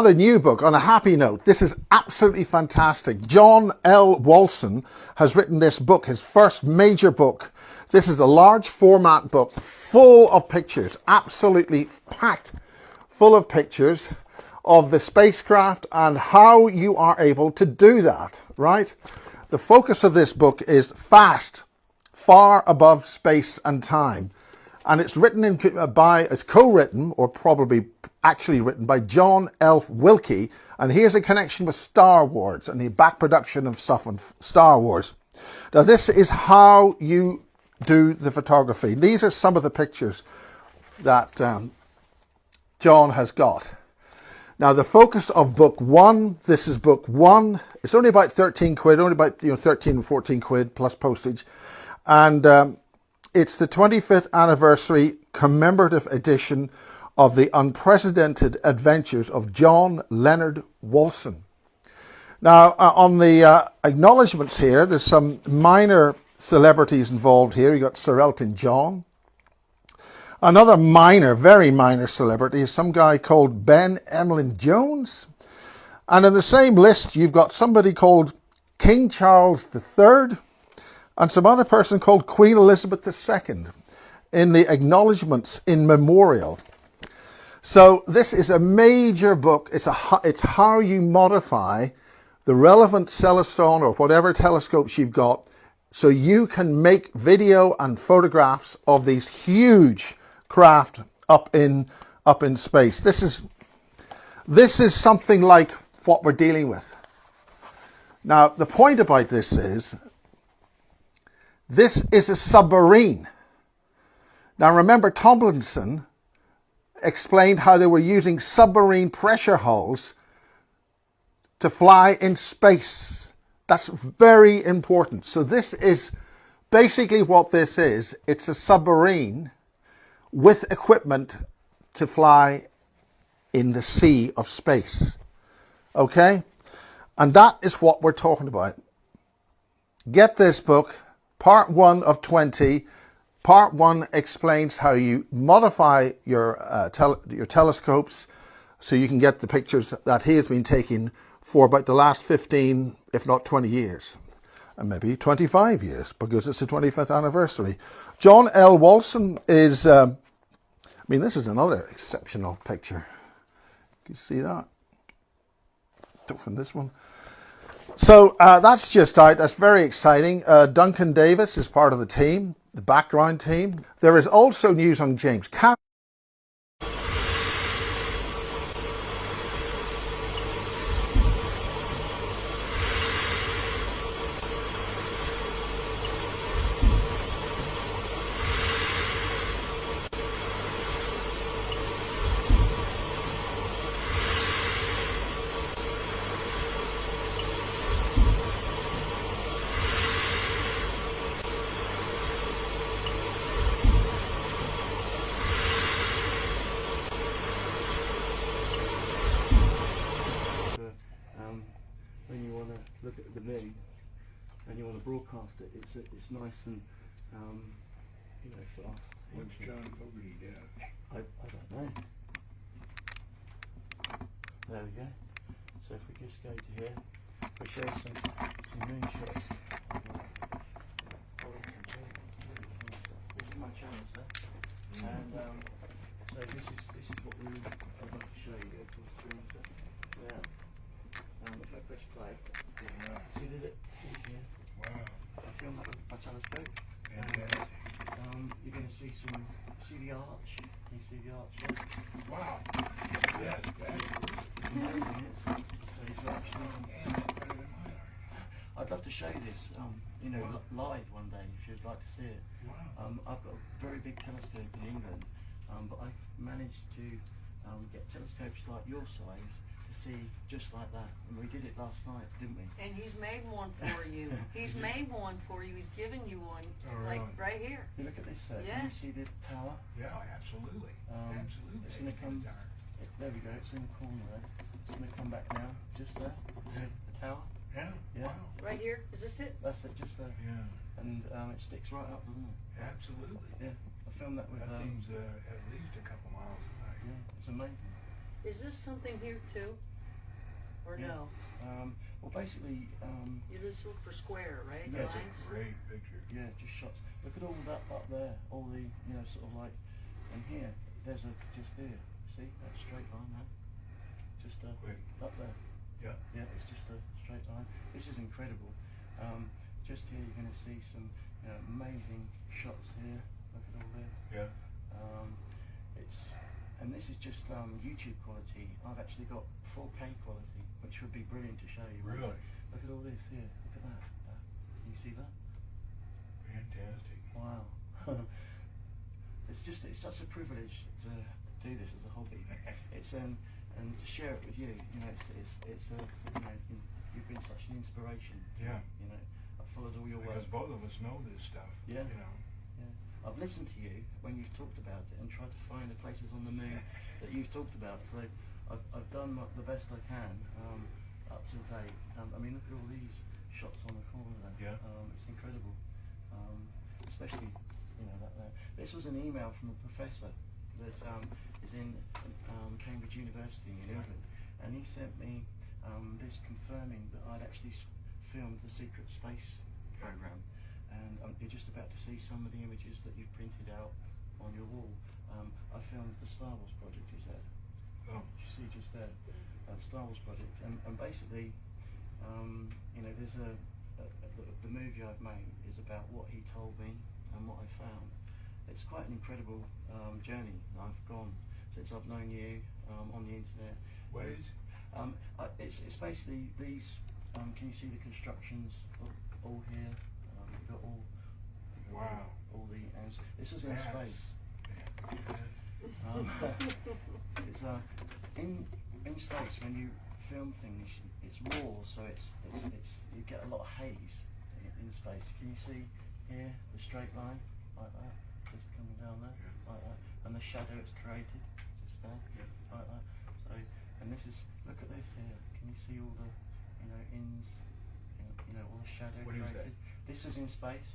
Another new book on a happy note. This is absolutely fantastic. John L. Walson has written this book, his first major book. This is a large format book full of pictures, absolutely packed full of pictures of the spacecraft and how you are able to do that, right? The focus of this book is fast, far above space and time. And it's written it's co-written, or probably actually written, by John L. Wilkie, and he has a connection with Star Wars and the back production of stuff on Star Wars. Now, this is how you do the photography. These are some of the pictures that John has got. Now, the focus of book one, this is book one. It's only about 13 quid, only about 13 or 14 quid plus postage. And it's the 25th anniversary commemorative edition of the unprecedented adventures of John Leonard Walson. Now, on the acknowledgements here, there's some minor celebrities involved here. You got Sir Elton John. Another minor, very minor celebrity is some guy called Ben Emlyn Jones. And in the same list, you've got somebody called King Charles III. And some other person called Queen Elizabeth II in the acknowledgements in memorial. So this is a major book. It's how you modify the relevant Celestron or whatever telescopes you've got so you can make video and photographs of these huge craft up in space. This is something like what we're dealing with. Now, the point about this is a submarine. Now remember, Tomlinson explained how they were using submarine pressure hulls to fly in space. That's very important. So this is basically what this is. It's a submarine with equipment to fly in the sea of space. Okay? And that is what we're talking about. Get this book. Part 1 of 20. Part 1 explains how you modify your telescopes so you can get the pictures that he has been taking for about the last 15, if not 20 years. And maybe 25 years, because it's the 25th anniversary. John L. Walson is, this is another exceptional picture. Can you see that? Open this one. So that's just out. That's very exciting. Duncan Davis is part of the team, the background team. There is also news on James Cameron. When you want to look at the moon and you want to broadcast it, it's nice and fast. What's John Fogerty do? I don't know. There we go. So if we just go to here, we show some moon shots. This is my channel, sir. And so this is what I'd like to show you. Yeah. If I press play, see it here? Wow. I film that with my telescope. Fantastic. You're going to see the arch. Can you see the arch? Wow. Yes, that is. So it's actually. Better than mine are. I'd love to show you this, live one day if you'd like to see it. Wow. I've got a very big telescope in England, but I've managed to get telescopes like your size to see just like that, and we did it last night, didn't we? And he's made one for you. He's made one for you. He's given you one, Oh, like really? right here. You look at this, Yeah. Can you see the tower? Yeah, absolutely. Absolutely. It's going to come. There we go. It's in the corner there. It's going to come back now, just there. See the tower? Yeah. Yeah. Wow. Right here. Is this it? That's it, just there. Yeah. And it sticks right up, doesn't it? Absolutely. Yeah. I filmed that with. That thing's at least a couple miles away. Yeah, it's amazing. Is this something here too? or Yeah. no? Well, basically, You just look for square, right? Yeah, That's Lines? a great picture. yeah, just shots. Look at all that up there, all the, you know, sort of like, and here, there's a, just here, see, that straight line there? Just Wait. up there. Yeah. Yeah, it's just a straight line. This is incredible. Just here you're going to see some amazing shots here. Look at all this. Yeah. And this is just YouTube quality. I've actually got 4K quality, which would be brilliant to show you. Really? Look at all this here. Look at that. Can you see that? Fantastic. Wow. It's such a privilege to do this as a hobby. It's and to share it with you. You know, it's you've been such an inspiration. Yeah. You know, I've followed all your Because work. both of us know this stuff. Yeah. You know. Yeah. I've listened to you when you've talked about it and tried to find the places on the moon that you've talked about. So I've done the best I can up to date. I mean, look at all these shots on the corner there. Yeah. It's incredible. Especially, you know, that there. This was an email from a professor that is in Cambridge University in Yeah. England, and he sent me this confirming that I'd actually filmed the Secret Space program. And you're just about to see some of the images that you've printed out on your wall. I filmed the Star Wars project, he said. Oh. You see just there, Star Wars project. And basically, you know, there's the movie I've made is about what he told me and what I found. It's quite an incredible journey I've gone since I've known you on the internet. What is? It's basically these, can you see the constructions all here? You've got Wow. all the ends. This was in Yes. space. Yeah. It's in space when you film things. It's raw, so it's you get a lot of haze in space. Can you see here the straight line like that, just coming down there like that, and the shadow it's created just there like that. So, and this is, look at this here. Can you see all the ins? You know, all the shadow What is created. that? This was in space.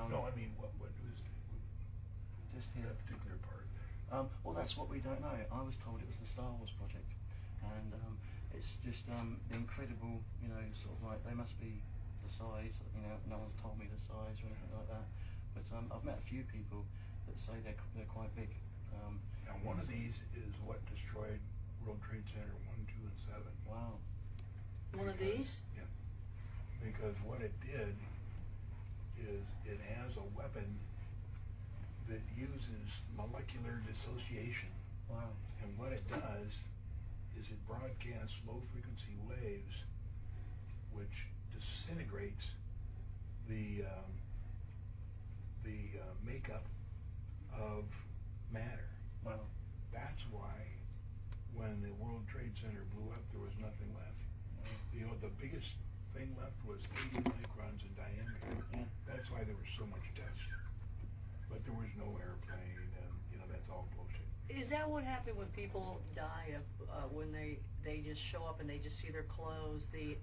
No, I mean, what was Just here. that particular part? Well, that's what we don't know. I was told it was the Star Wars project, and it's just the incredible, sort of like they must be the size. No one's told me the size or anything like that. But I've met a few people that say they're quite big. Now, one of these is what destroyed World Trade Center 1, 2, and 7. Wow. One of these? Yeah. Because what it did is it has a weapon that uses molecular dissociation. Wow. And what it does is it broadcasts low frequency waves which disintegrates the makeup of matter. Wow. That's why when the World Trade Center blew up, there was nothing left. The biggest thing left was 80 microns in diameter. Yeah. That's why there was so much dust. But there was no airplane, and that's all bullshit. Is that what happened when people die of when they just show up and they just see their clothes, the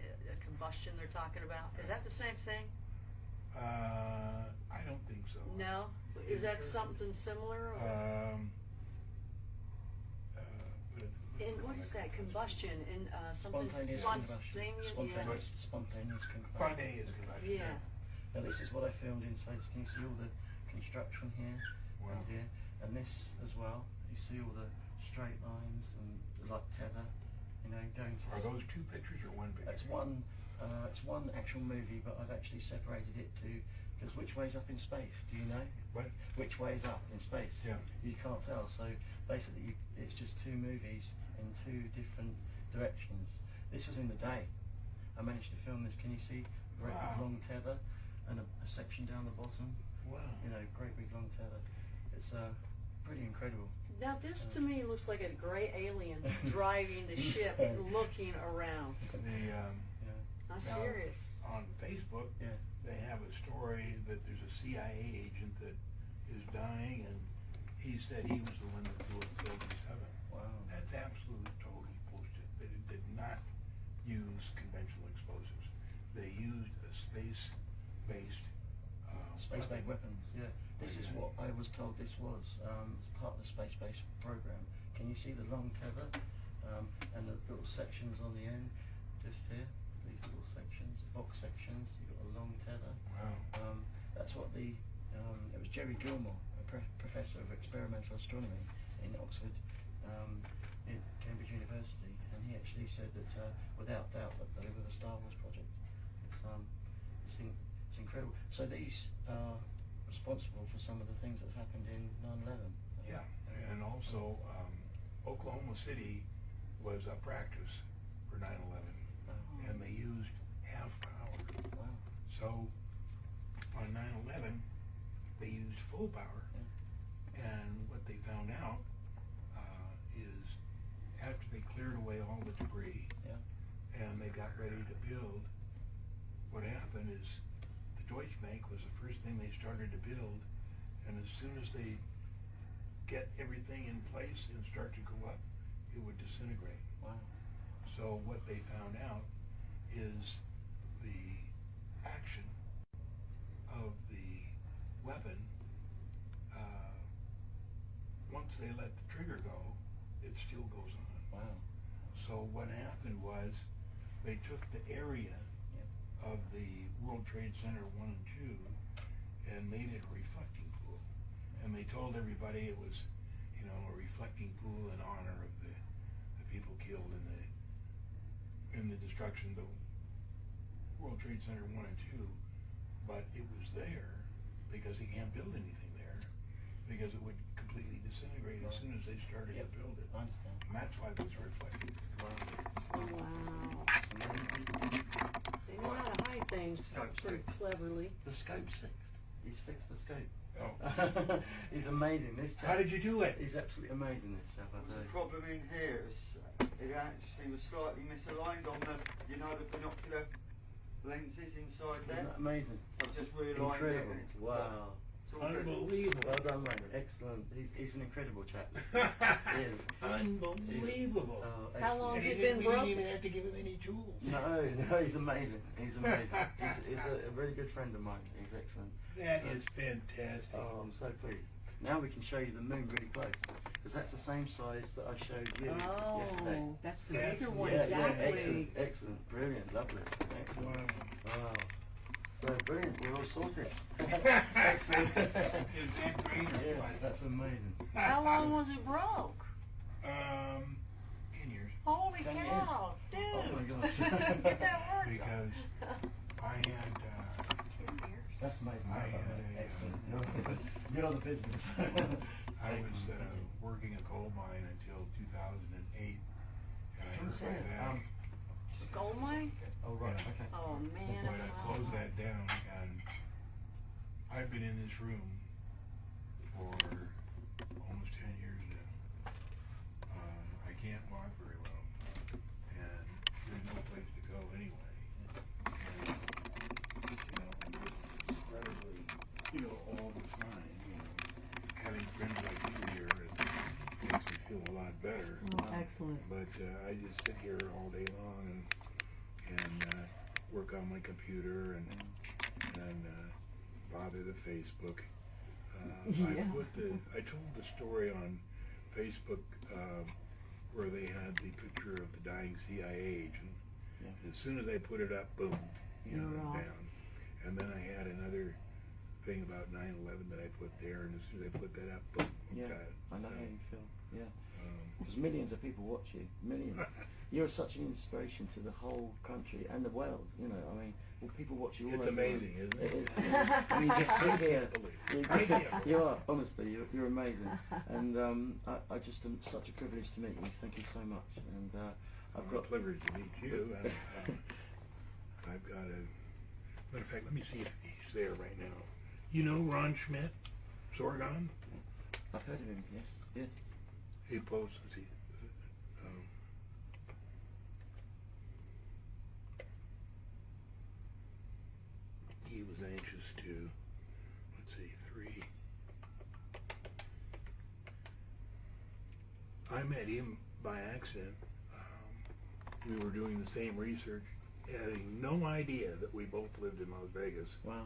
combustion they're talking about? Is that the same thing? I don't think so. No? Is that something similar? Or? And what is that? Combustion and something Spontaneous spontaneous? combustion. Yeah. Spontaneous combustion. Spontaneous combustion. Yeah. Now this is what I filmed in space. Can you see all the construction here Wow. and here, and this as well? You see all the straight lines and like tether, going to. Are those two pictures or one picture? It's one. It's one actual movie, but I've actually separated it to. Because which way's up in space? Do you know? What? Which way is up in space? Yeah. You can't tell. So basically, it's just two movies in two different directions. This was in the day. I managed to film this. Can you see? Great big Wow. long tether and a section down the bottom. Wow. Great big long tether. It's pretty incredible. Now this to me looks like a gray alien driving the ship and looking around. I'm Now, serious. on Facebook, Yeah. they have a story that there's a CIA agent that is dying, and he said he was the one that blew up Building 7. Wow. That's absolute total bullshit. They did not use conventional explosives. They used a space-based Space-based weapons. Yeah. This is what I was told this was. It's part of the space-based program. Can you see the long tether and the little sections on the end? just here. These little sections, box sections. You've got a long tether. Wow. That's what it was Jerry Gilmore, a professor of experimental astronomy in Oxford, in Cambridge University, and he actually said that without doubt that they were the Star Wars project. It's incredible. So these are responsible for some of the things that have happened in 9/11. Yeah, and also Oklahoma City was a practice for 9/11, and they used half power. Wow. So on 9/11, they used full power, and what they found out is after they cleared away all the debris and they got ready to build, what happened is the Deutsche Bank was the first thing they started to build, and as soon as they get everything in place and start to go up, it would disintegrate. Wow. So what they found out is the action of the weapon, once they let the trigger go, it still goes on. Wow. So what happened was they took the area of the World Trade Center 1 and 2 and made it a reflecting pool. And they told everybody it was, you know, a reflecting pool in honor of the people killed in the destruction of the World Trade Center 1 and 2. But it was there because they can't build anything there because it would completely disintegrate as soon as they started to build it. I understand. And that's why it was reflecting. Wow. They know how to hide things pretty cleverly. The scope's fixed. He's fixed the scope. Oh. He's amazing. This chap. How did you do it? He's absolutely amazing. This chap. I The tell you. problem in here is it actually was slightly misaligned on the, you know, the binocular lenses inside Isn't there. that amazing? I've just realised it. Incredible. and it's- Wow. it's all good. Unbelievable. Well done, mate. Excellent. He's an incredible chap. He is. Unbelievable. Oh, How long And has he it been we didn't broken? even have to give him any tools. No, he's amazing. He's amazing. He's a really good friend of mine. He's excellent. That is fantastic. Oh, I'm so pleased. Now we can show you the moon really close, because that's the same size that I showed you yesterday. Oh, that's the Yeah. bigger one, Yeah, exactly. excellent, excellent, brilliant, lovely, excellent. Wow. So brilliant, we're all sorted. Excellent. Is that great? Yeah, that's amazing. How long was it broke? 10 years. Holy 10 cow, dude. Oh my gosh. Get that word. Because I had, 10 years. That's amazing. I had a, Excellent. You're the business. I was working a coal mine until 2008, and I hurt my back. Gold mine? Oh right, Yeah. okay. Oh man. But I closed that down, and I've been in this room for almost 10 years now. I can't walk very well, and there's no place to go anyway. And, I'm just incredibly, all the time, having friends like you here, it makes me feel a lot better. Oh, excellent. But I just sit here all day long and work on my computer and bother the Facebook. I told the story on Facebook where they had the picture of the dying CIA agent. And as soon as I put it up, boom, You're off. down. And then I had another thing about 9/11 that I put there, and as soon as I put that up, boom, Yeah, got it. I know how you feel. Yeah, Um, because millions of people watch you. Millions. You're such an inspiration to the whole country and the world. I mean, people watch you all It's over. amazing, isn't it? It is. I mean, you just sit here. I can't You are, honestly, you're amazing. And I just am such a privilege to meet you. Thank you so much. And I've I'm got privileged to meet you, and I've got a. Matter of fact, let me see if he's there right now. You know Ron Schmidt, Sorgon? I've heard of him. Yes. Yeah. He posts. He was anxious to. Let's see, 3. I met him by accident. We were doing the same research, having no idea that we both lived in Las Vegas, Wow.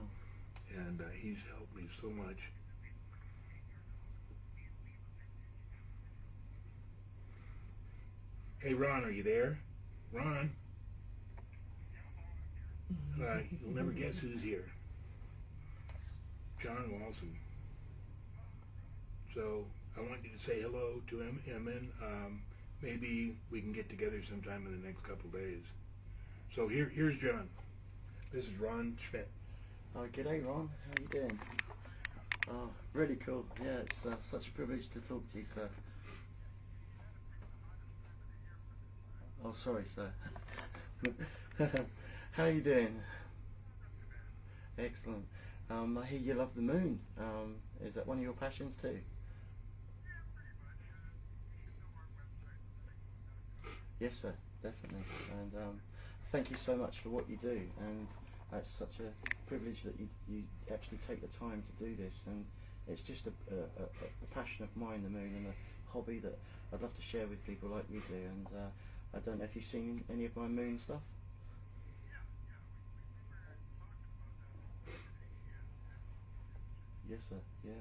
and he's helped me so much. Hey, Ron, are you there? Ron? You'll never guess who's here. John Walson. So I want you to say hello to him, and then maybe we can get together sometime in the next couple days. So here's John. This is Ron Schmidt. Oh, g'day Ron, how you doing? Oh, really cool. Yeah, it's such a privilege to talk to you, sir. Oh, sorry, sir. How you doing? Excellent. I hear you love the moon. Is that one of your passions too? Yes, sir, definitely. And thank you so much for what you do. And it's such a privilege that you actually take the time to do this. And it's just a passion of mine, the moon, and a hobby that I'd love to share with people like you do. And I don't know if you've seen any of my moon stuff. Yes, sir. Yeah,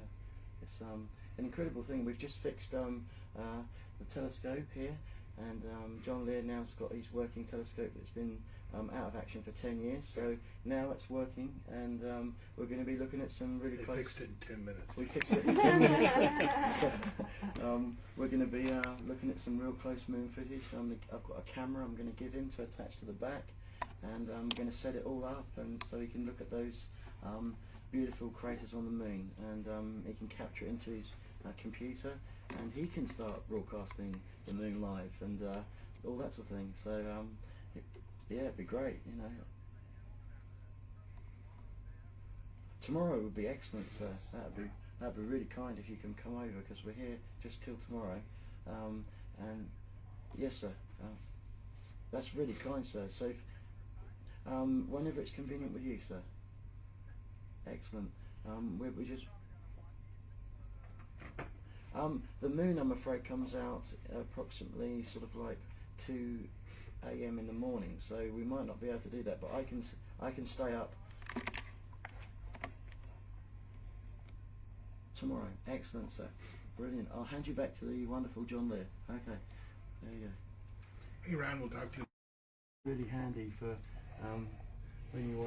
it's an incredible thing. We've just fixed the telescope here, and John Lear now's got his working telescope that's been out of action for 10 years. So now it's working, and we're going to be looking at some really close. They fixed it in 10 minutes. We fixed it in 10 minutes. So, we're going to be looking at some real close moon footage. I've got a camera I'm going to give him to attach to the back, and I'm going to set it all up, and so he can look at those beautiful craters on the moon, and he can capture it into his computer, and he can start broadcasting the moon live and all that sort of thing. So yeah, it'd be great, you know. Tomorrow would be excellent, sir. That'd be really kind if you can come over, because we're here just till tomorrow. And yes, sir. That's really kind, sir. So if, whenever it's convenient with you, sir. Excellent. We just the moon, I'm afraid, comes out approximately sort of like 2 a.m. in the morning, so we might not be able to do that. But I can stay up tomorrow. Excellent, sir. Brilliant. I'll hand you back to the wonderful John Lear. Okay. There you go. Hey, Ron, we'll talk to you. Really handy for when you want.